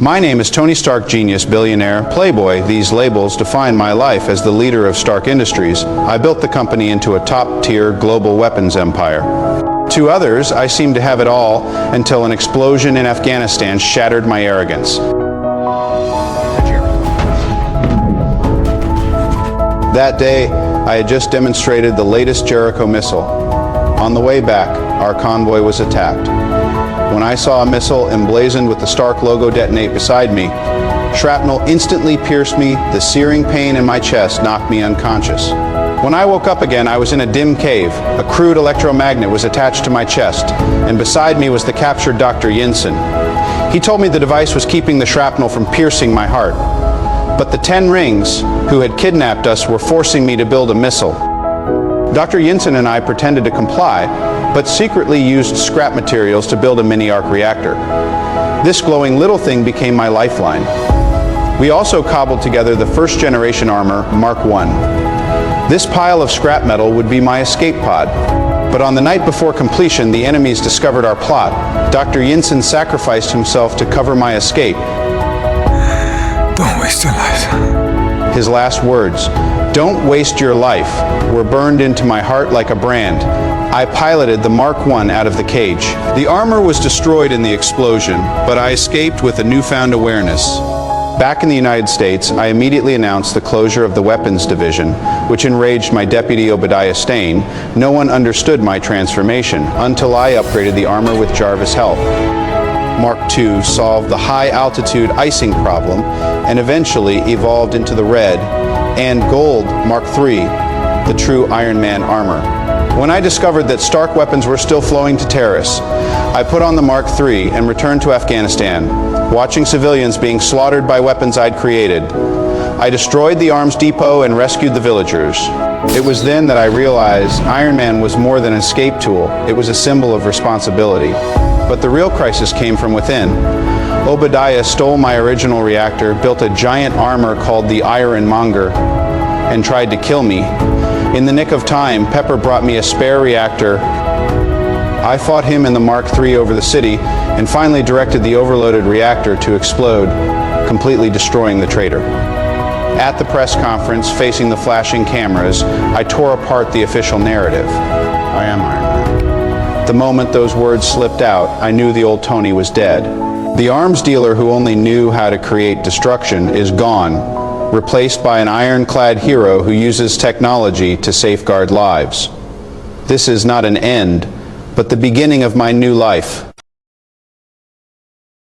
My name is Tony Stark, genius, billionaire, playboy. These labels define my life as the leader of Stark Industries. I built the company into a top-tier global weapons empire. To others, I seemed to have it all until an explosion in Afghanistan shattered my arrogance. That day, I had just demonstrated the latest Jericho missile. On the way back, our convoy was attacked. When I saw a missile emblazoned with the Stark logo detonate beside me, shrapnel instantly pierced me, the searing pain in my chest knocked me unconscious. When I woke up again, I was in a dim cave. A crude electromagnet was attached to my chest, and beside me was the captured Dr. Yinsen. He told me the device was keeping the shrapnel from piercing my heart. But the 10 rings, who had kidnapped us, were forcing me to build a missile. Dr. Yinsen and I pretended to comply, but secretly used scrap materials to build a mini-arc reactor. This glowing little thing became my lifeline. We also cobbled together the first-generation armor, Mark I. This pile of scrap metal would be my escape pod. But on the night before completion, the enemies discovered our plot. Dr. Yinsen sacrificed himself to cover my escape. Don't waste your life. His last words, "Don't waste your life," were burned into my heart like a brand. I piloted the Mark I out of the cage. The armor was destroyed in the explosion, but I escaped with a newfound awareness. Back in the United States, I immediately announced the closure of the weapons division, which enraged my deputy Obadiah Stane. No one understood my transformation until I upgraded the armor with Jarvis' help. Mark II solved the high-altitude icing problem and eventually evolved into the red and gold Mark III, the true Iron Man armor. When I discovered that Stark weapons were still flowing to terrorists, I put on the Mark III and returned to Afghanistan, watching civilians being slaughtered by weapons I'd created. I destroyed the arms depot and rescued the villagers. It was then that I realized Iron Man was more than an escape tool. It was a symbol of responsibility. But the real crisis came from within. Obadiah stole my original reactor, built a giant armor called the Ironmonger, and tried to kill me. In the nick of time, Pepper brought me a spare reactor. I fought him in the Mark III over the city, and finally directed the overloaded reactor to explode, completely destroying the traitor. At the press conference, facing the flashing cameras, I tore apart the official narrative. I am Iron Man. The moment those words slipped out, I knew the old Tony was dead. The arms dealer who only knew how to create destruction is gone, replaced by an ironclad hero who uses technology to safeguard lives. This is not an end, but the beginning of my new life.